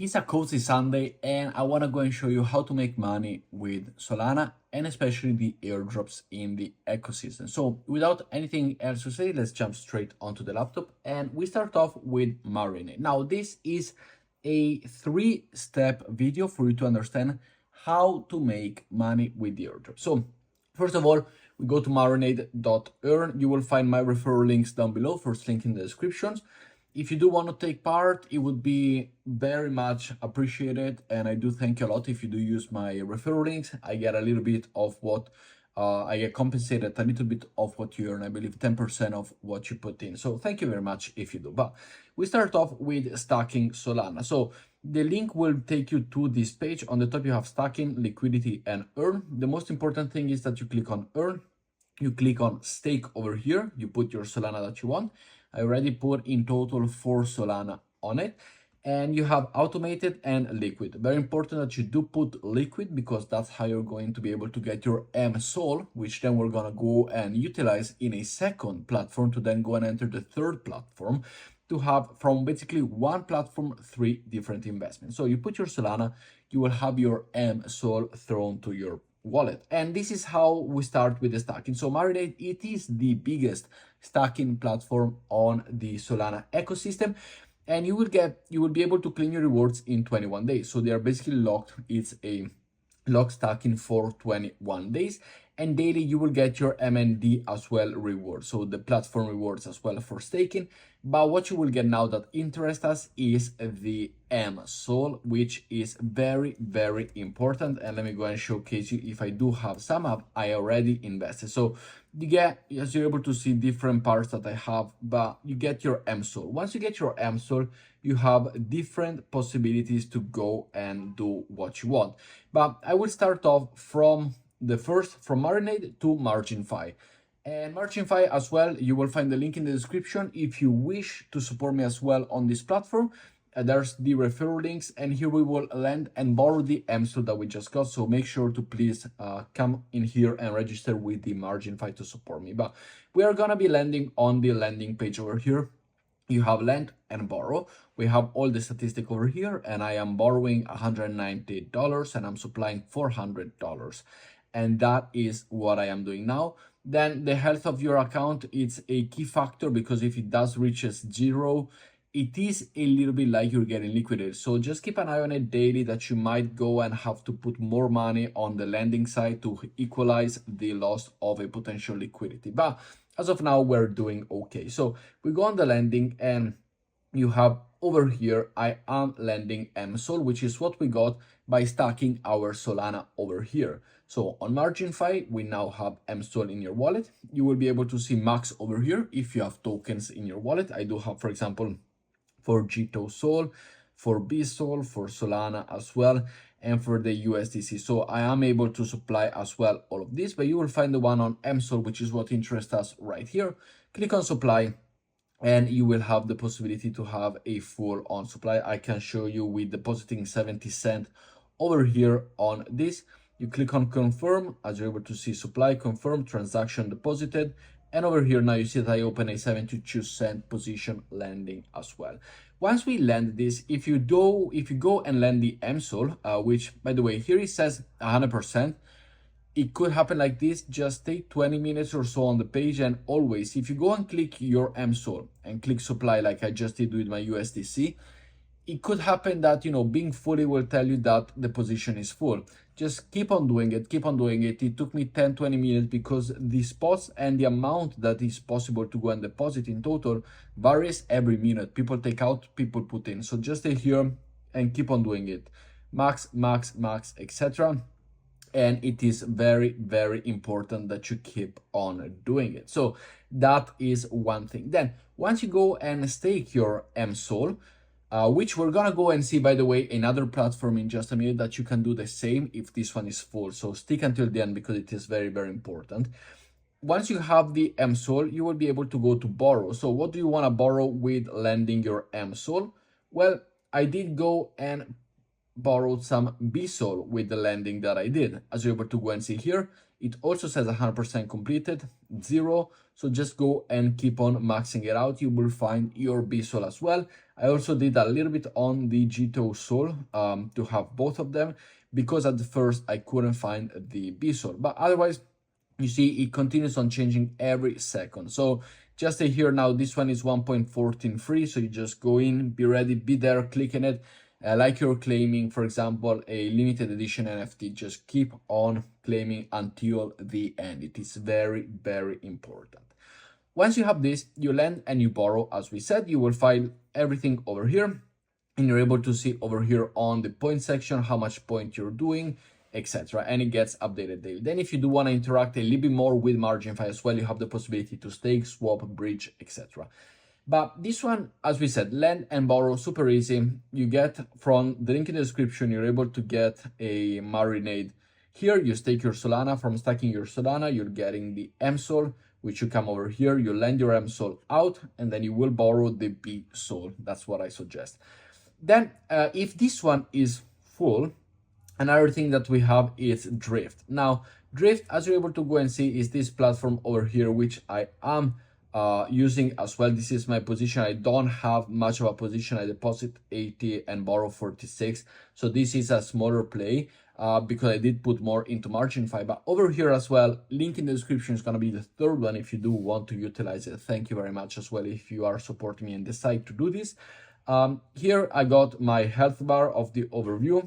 It's a cozy Sunday and I want to go and show you how to make money with Solana and especially the airdrops in the ecosystem. So without anything else to say, let's jump straight onto the laptop and we start off with Marinade. Now this is a 3-step video for you to understand how to make money with the airdrop. So first of all, we go to marinade.earn. You will find my referral links down below, first link in the descriptions. If you do want to take part, it would be very much appreciated. And I do thank you a lot if you do use my referral links. I get a little bit of what I get compensated a little bit of what you earn. I believe 10% of what you put in. So thank you very much if you do. But we start off with stacking Solana. So the link will take you to this page. On the top, you have stacking, liquidity, and earn. The most important thing is that you click on earn. You click on stake over here. You put your Solana that you want. I already put in total 4 Solana on it. And you have automated and liquid. Very important that you do put liquid because that's how you're going to be able to get your MSOL, which then we're going to go and utilize in a second platform to then go and enter the third platform to have from basically one platform 3 different investments. So you put your Solana, you will have your MSOL thrown to your wallet. And this is how we start with the stacking. So Marinade, it is the biggest stacking platform on the Solana ecosystem. And you will be able to claim your rewards in 21 days. So they are basically locked. It's a lock stacking for 21 days. And daily you will get your MND as well reward. So the platform rewards as well for staking. But what you will get now that interests us is the MSOL, which is very, very important. And let me go and showcase you if I do have some up, I already invested. So you get, as you're able to see different parts that I have, but you get your MSOL. Once you get your MSOL, you have different possibilities to go and do what you want. But I will start off from Marinade to MarginFi. And MarginFi as well, you will find the link in the description if you wish to support me as well on this platform. There's the referral links, and here we will lend and borrow the MSOL that we just got. So make sure to please come in here and register with the MarginFi to support me. But we are gonna be lending on the lending page over here. You have lend and borrow. We have all the statistics over here, and I am borrowing $190 and I'm supplying $400. And that is what I am doing now. Then the health of your account, it's a key factor because if it does reaches 0, it is a little bit like you're getting liquidated. So just keep an eye on it daily that you might go and have to put more money on the lending side to equalize the loss of a potential liquidity. But as of now, we're doing okay. So we go on the lending and you have over here, I am lending MSOL, which is what we got by stacking our Solana over here. So on MarginFi, we now have MSOL in your wallet. You will be able to see max over here if you have tokens in your wallet. I do have, for example, for Gito Sol, for BSOL, for Solana as well, and for the USDC. So I am able to supply as well all of this, but you will find the one on MSOL, which is what interests us right here. Click on supply, and you will have the possibility to have a full on supply. I can show you with depositing 70 cents over here on this. You click on confirm, as you're able to see supply, confirm, transaction deposited. And over here now you see that I open a 72-cent position lending as well. Once we land this, if you go and lend the MSOL, which by the way, here it says 100%, it could happen like this. Just take 20 minutes or so on the page, and always, if you go and click your MSOL and click supply like I just did with my USDC, it could happen that, being fully will tell you that the position is full. Just keep on doing it, keep on doing it. It took me 10-20 minutes because the spots and the amount that is possible to go and deposit in total varies every minute. People take out, people put in. So just stay here and keep on doing it. Max, max, max, etc. And it is very, very important that you keep on doing it. So that is one thing. Then once you go and stake your MSOL, which we're gonna go and see, by the way, another platform in just a minute that you can do the same if this one is full. So stick until the end because it is very, very important. Once you have the MSOL, you will be able to go to borrow. So what do you want to borrow with lending your MSOL? Well, I did go and borrowed some BSOL with the lending that I did. As you're able to go and see here, It also says 100% completed, 0. So just go and keep on maxing it out. You will find your BSOL as well. I also did a little bit on the GTO Sol to have both of them, because at the first I couldn't find the BSOL. But otherwise, you see it continues on changing every second. So just stay here now. This one is 1.14 free. So you just go in, be ready, be there, clicking it. Like you're claiming, for example, a limited edition NFT, just keep on claiming until the end. It is very, very important. Once you have this, you lend and you borrow. As we said, you will find everything over here, and you're able to see over here on the point section how much point you're doing, etc. And it gets updated daily. Then if you do want to interact a little bit more with MarginFi as well, you have the possibility to stake, swap, bridge, etc. But this one, as we said, lend and borrow, super easy. You get from the link in the description, you're able to get a Marinade. Here, you stake your Solana. From staking your Solana, you're getting the MSOL, which you come over here, you lend your MSOL out, and then you will borrow the BSOL. That's what I suggest. Then, if this one is full, another thing that we have is Drift. Now, Drift, as you're able to go and see, is this platform over here, which I am using as well. This is my position. I don't have much of a position. I deposit 80 and borrow 46. So this is a smaller play because I did put more into MarginFi. But over here as well, link in the description is going to be the third one if you do want to utilize it. Thank you very much as well if you are supporting me and decide to do this. Here I got my health bar of the overview.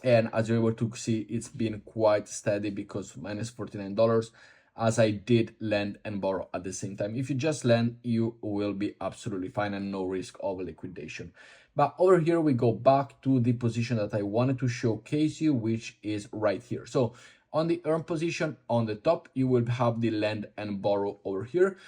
And as you're able to see, it's been quite steady because minus $49, as I did lend and borrow at the same time. If you just lend, you will be absolutely fine and no risk of liquidation. But over here, we go back to the position that I wanted to showcase you, which is right here. So on the earn position on the top, you will have the lend and borrow over here.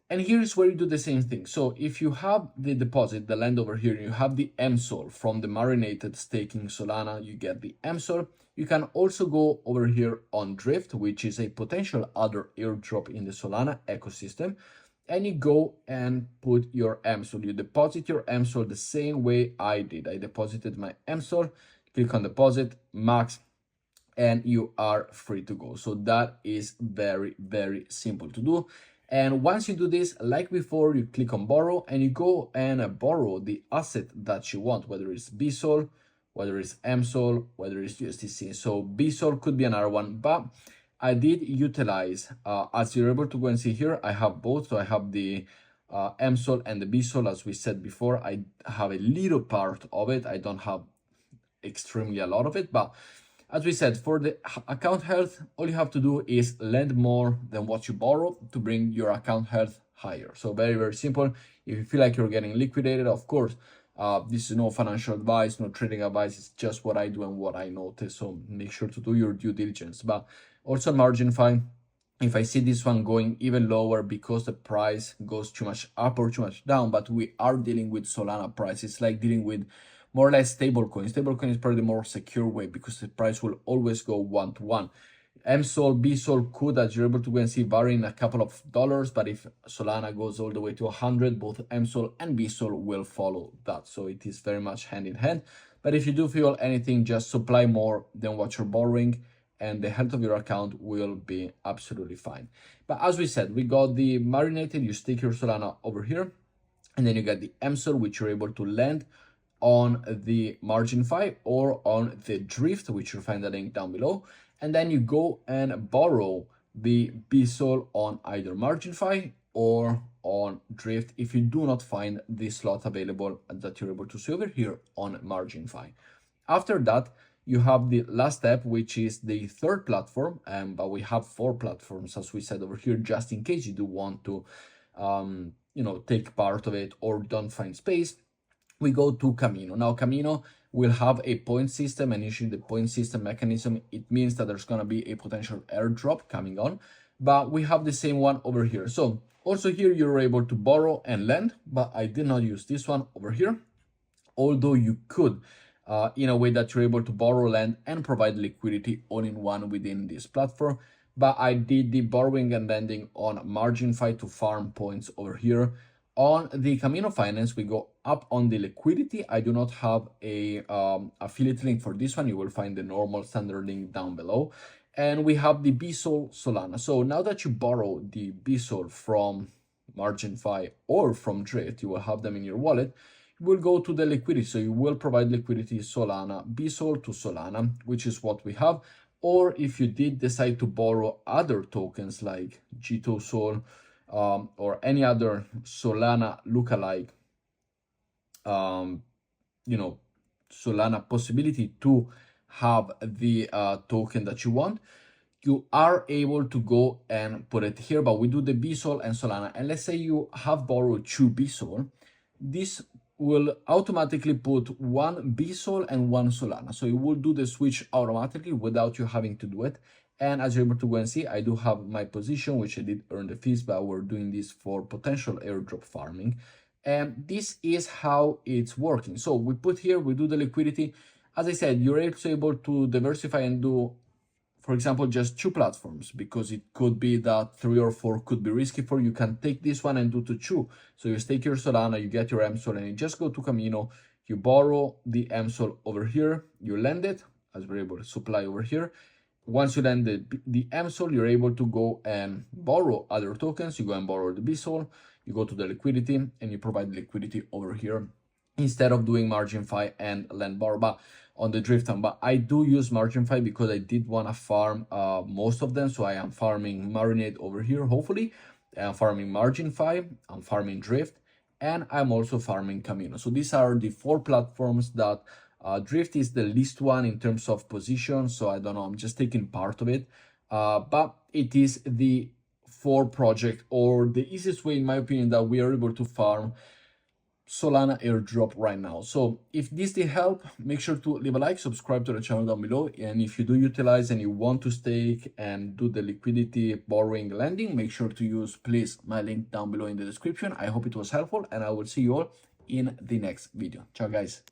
And here is where you do the same thing. So if you have the deposit, the lend over here, you have the MSOL from the marinated staking Solana, you get the MSOL. You can also go over here on Drift, which is a potential other airdrop in the Solana ecosystem. And you go and put your MSOL. You deposit your MSOL the same way I did. I deposited my MSOL, click on deposit, max, and you are free to go. So that is very, very simple to do. And once you do this, like before, you click on borrow and you go and borrow the asset that you want, whether it's BSOL, whether it's MSOL, whether it's USDC. So BSOL could be another one, but I did utilize, as you're able to go and see here, I have both. So I have the MSOL and the BSOL. As we said before, I have a little part of it. I don't have extremely a lot of it, but as we said, for the account health, all you have to do is lend more than what you borrow to bring your account health higher. So very, very simple. If you feel like you're getting liquidated, of course, this is no financial advice, no trading advice. It's just what I do and what I notice. So make sure to do your due diligence. But also MarginFi, if I see this one going even lower because the price goes too much up or too much down, but we are dealing with Solana price. It's like dealing with more or less stablecoin. Stablecoin is probably the more secure way because the price will always go one-to-one. MSOL, BSOL could, as you're able to go and see, vary in a couple of dollars, but if Solana goes all the way to 100, both MSOL and BSOL will follow that. So it is very much hand in hand. But if you do feel anything, just supply more than what you're borrowing and the health of your account will be absolutely fine. But as we said, we got the marinated, you stick your Solana over here, and then you get the MSOL, which you're able to lend on the MarginFi or on the Drift, which you'll find the link down below. And then you go and borrow the BSOL on either MarginFi or on Drift if you do not find the slot available that you're able to see over here on MarginFi. After that, you have the last step, which is the third platform, but we have 4 platforms, as we said over here, just in case you do want to, take part of it or don't find space. We go to Camino. Now, Camino will have a point system, and usually the point system mechanism, it means that there's going to be a potential airdrop coming on, but we have the same one over here. So also here, you're able to borrow and lend, but I did not use this one over here, although you could, in a way that you're able to borrow, lend, and provide liquidity all in one within this platform. But I did the borrowing and lending on MarginFi to farm points over here. On the Camino Finance, we go up on the liquidity. I do not have a affiliate link for this one. You will find the normal standard link down below. and we have the BSOL Solana. So now that you borrow the BSOL from MarginFi or from Drift, you will have them in your wallet. You will go to the liquidity. So you will provide liquidity Solana, BSOL to Solana, which is what we have. Or if you did decide to borrow other tokens like GTO or any other Solana lookalike, Solana possibility to have the token that you want, you are able to go and put it here. But we do the BSOL and Solana, and let's say you have borrowed 2 BSOL, this will automatically put 1 BSOL and 1 Solana, so it will do the switch automatically without you having to do it. And as you're able to go and see, I do have my position, which I did earn the fees, but we're doing this for potential airdrop farming. And this is how it's working. So we put here, we do the liquidity. As I said, you're able to diversify and do, for example, just 2 platforms, because it could be that 3 or 4 could be risky for you. You can take this one and do to 2. So you stake your Solana, you get your MSOL, and you just go to Camino, you borrow the MSOL over here, you lend it, as we're able to supply over here. Once you lend the MSOL, you're able to go and borrow other tokens. You go and borrow the BSOL, you go to the liquidity, and you provide liquidity over here instead of doing MarginFi and lend borrow. But on the Drift time, but I do use MarginFi because I did want to farm most of them. So I am farming Marinade over here, hopefully. I'm farming MarginFi, I'm farming Drift, and I'm also farming Camino. So these are the 4 platforms that Drift is the least one in terms of position. So I don't know, I'm just taking part of it. But it is the 4 project, or the easiest way, in my opinion, that we are able to farm Solana airdrop right now. So if this did help, make sure to leave a like, subscribe to the channel down below. And if you do utilize and you want to stake and do the liquidity borrowing lending, make sure to use, please, my link down below in the description. I hope it was helpful, and I will see you all in the next video. Ciao, guys.